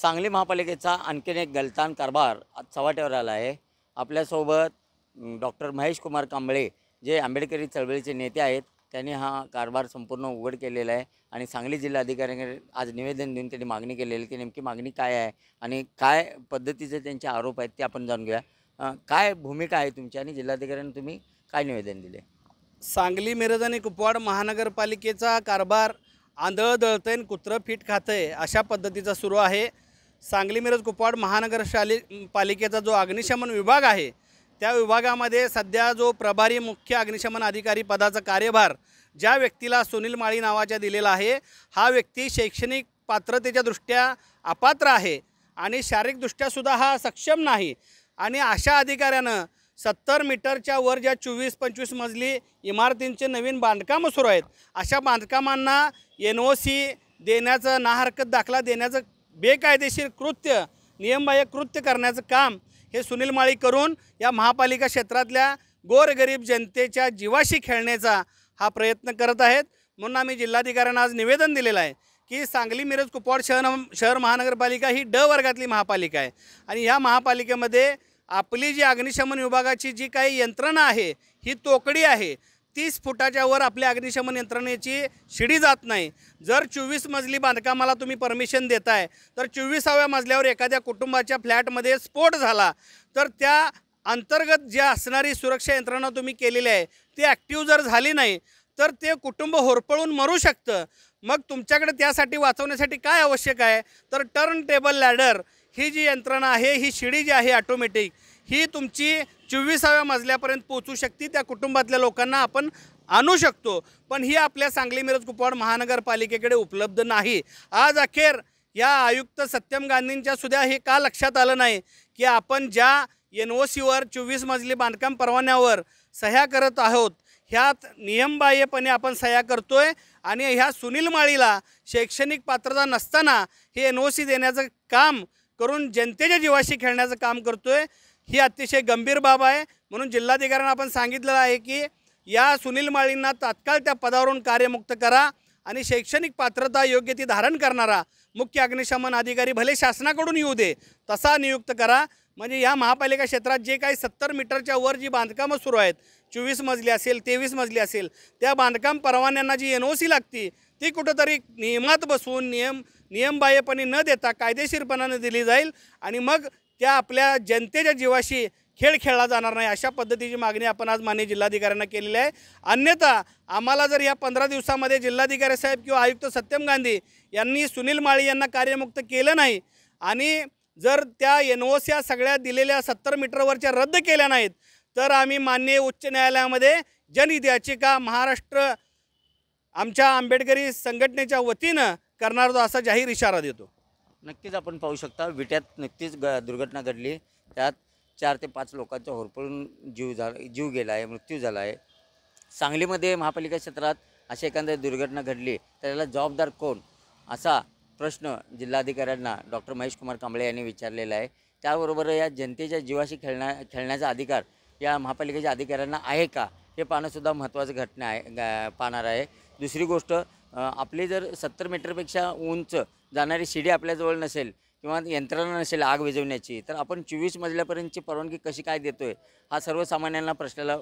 सांगली महापालिकेचा आणखीन एक गलतान कारभार आज चव्हाट्यावर आला आहे। आपल्यासोबत डॉक्टर महेश कुमार कांबळे जे आंबेडकरी चळवळीचे नेते आहेत, त्यांनी हा कारभार संपूर्ण उघड केलेला आहे आणि सांगली जिल्हाधिकाऱ्यांकडे आज निवेदन देऊन त्यांनी मागणी केलेली की नेमकी मागणी काय आहे आणि काय पद्धतीचे त्यांचे आरोप आहेत ते आपण जाणून घेऊया। काय भूमिका आहे तुमची आणि जिल्हाधिकाऱ्यांना तुम्ही काय निवेदन दिले? सांगली मिरज आणि कुपवाड महानगरपालिकेचा कारभार आंधळ दळतैन कुत्रं फीट खातंय अशा पद्धतीचा सुरू आहे। सांगली मिरज कुपवाड पालिकेचा जो अग्निशमन विभाग आहे त्या विभागामध्ये सध्या जो प्रभारी मुख्य अग्निशमन अधिकारी पदाचा कार्यभार ज्या व्यक्तीला सुनील माळी नावाच्या दिलेला आहे, हा व्यक्ती शैक्षणिक पात्रतेच्या दृष्ट्या अपात्र आहे आणि शारीरिकदृष्ट्यासुद्धा हा सक्षम नाही आणि अशा अधिकाऱ्यानं 70 मीटरच्या वर ज्या 24-25 मजली इमारतींचे नवीन बांधकामं सुरू आहेत, अशा बांधकामांना NOC देण्याचं, नाहरकत दाखला देण्याचं बेकायदेशीर कृत्य, नियमबाह्य कृत्य करण्याचं काम हे सुनील माळी करून या महापालिका क्षेत्रातल्या गोरगरीब जनतेच्या जीवाशी खेळण्याचा हा प्रयत्न करत आहेत। म्हणून आम्ही जिल्हाधिकाऱ्यांना आज निवेदन दिलेलं आहे की सांगली मिरज कुपवाड शहर महानगरपालिका ही ड वर्गातली महापालिका आहे आणि या महापालिकेमध्ये आपली जी अग्निशमन विभागाची जी काही यंत्रणा आहे ही तोकडी आहे। 30 फुटाच्या वर आपल्या अग्निशमन यंत्रणेची शिडी जात नाही। जर 24 मजली बांधकामाला तुम्ही परमिशन देताय तर 24व्या मजल्यावर एखाद्या कुटुंबाच्या फ्लॅटमध्ये स्फोट झाला तर त्या अंतर्गत जी असणारी सुरक्षा यंत्रणा तुम्ही केलेली आहे ती ॲक्टिव्ह जर झाली नाही तर ते कुटुंब होरपळून मरू शकतं। मग तुमच्याकडे त्यासाठी वाचवण्यासाठी काय आवश्यक आहे तर टर्न टेबल लॅडर ही जी यंत्रणा आहे, ही शिडी जी आहे ऑटोमॅटिक, ही तुमची 24व्या मजल्यापर्यंत पोहोचू शकते, त्या कुटुंबातल्या लोकांना आपण आणू शकतो, पण ही आपल्या सांगली मिरज कुपवाड महानगरपालिकेकडे उपलब्ध नाही। आज अखेर या आयुक्त सत्यम गांधींच्या सुद्धा हे का लक्षात आलं नाही की आपण ज्या NOCवर 24 मजली बांधकाम परवान्यावर सह्या करत आहोत ह्यात नियमबाह्यपणे आपण सह्या करतोय आणि ह्या सुनील माळीला शैक्षणिक पात्रता नसताना हे NOC देण्याचं काम करून जनतेच्या जीवाशी खेळण्याचं काम करतोय। ही अतिशय गंभीर बाब आहे। म्हणून जिल्हाधिकाऱ्यांना आपण सांगितलेलं आहे की या सुनील माळींना तात्काळ त्या पदावरून कार्यमुक्त करा आणि शैक्षणिक पात्रता योग्य ती धारण करणारा मुख्य अग्निशमन अधिकारी भले शासनाकडून येऊ दे तसा नियुक्त करा। म्हणजे या महापालिका क्षेत्रात जे काही 70 मीटरच्या वर जी बांधकामं सुरू आहेत, 24 मजली असेल, 23 मजली असेल, त्या बांधकाम परवान्यांना जी NOC लागती ती कुठंतरी नियमात बसवून नियमबाह्यपणे न देता कायदेशीरपणाने दिली जाईल आणि मग त्या आपल्या जनतेच्या जीवाशी खेळ खेळला जाणार नाही, अशा पद्धतीची मागणी आपण आज माननीय जिल्हाधिकाऱ्यांना केलेली आहे। अन्यथा आम्हाला जर या 15 दिवसामध्ये जिल्हाधिकारी साहेब किंवा आयुक्त सत्यम गांधी यांनी सुनील माळी यांना कार्यमुक्त केलं नाही आणि जर त्या NOC सगळ्या दिलेल्या 70 मीटरवरच्या रद्द केल्या नाहीत तर आम्ही माननीय उच्च न्यायालयामध्ये जनहित याचिका महाराष्ट्र आमच्या आंबेडकरी संघटनेच्या वतीनं करणार असा जाहीर इशारा देतो। नक्कीच आपण पाहू शकता, विट्यात नक्कीच दुर्घटना घडली, त्यात 4 ते 5 लोकांचा होरपळून जीव गेला आहे, मृत्यू झाला आहे। सांगलीमध्ये महापालिका क्षेत्रात अशी एखादी दुर्घटना घडली तर त्याला जबाबदार कोण, असा प्रश्न जिल्हाधिकाऱ्यांना डॉक्टर महेश कुमार कांबळे यांनी विचारलेला आहे। त्याबरोबर या जनतेच्या जीवाशी खेळण्याचा अधिकार या महापालिकेच्या अधिकाऱ्यांना आहे का हे पाहणंसुद्धा महत्त्वाचं घटना आहे पाहणार आहे। दुसरी गोष्ट, आपली जर 70 मीटरपेक्षा उंच जाणारी शिडी आपल्याजवळ नसेल किंवा यंत्रणा नसेल आग विझवण्याची तर आपण 24 मजल्यापर्यंतची परवानगी कशी काय देतोय, हा सर्वसामान्यांना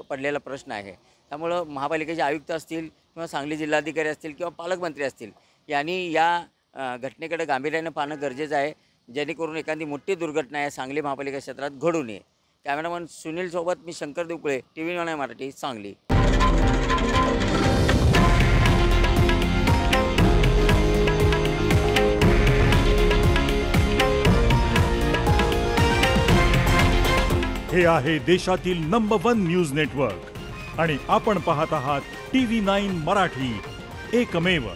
पडलेला प्रश्न आहे। त्यामुळं महापालिकेचे आयुक्त असतील किंवा सांगली जिल्हाधिकारी असतील किंवा पालकमंत्री असतील यांनी या घटनेकडे गांभीर्याने पाहणं गरजेचं आहे, जेणेकरून एखादी मोठी दुर्घटना या सांगली महापालिका क्षेत्रात घडू नये। कॅमेरामन सुनीलसोबत मी शंकर दुकळे, TV 9 मराठी, सांगली। हे आहे देशातील नंबर 1 न्यूज नेटवर्क आणि आपण पाहत आहात TV 9 मराठी, एकमेव।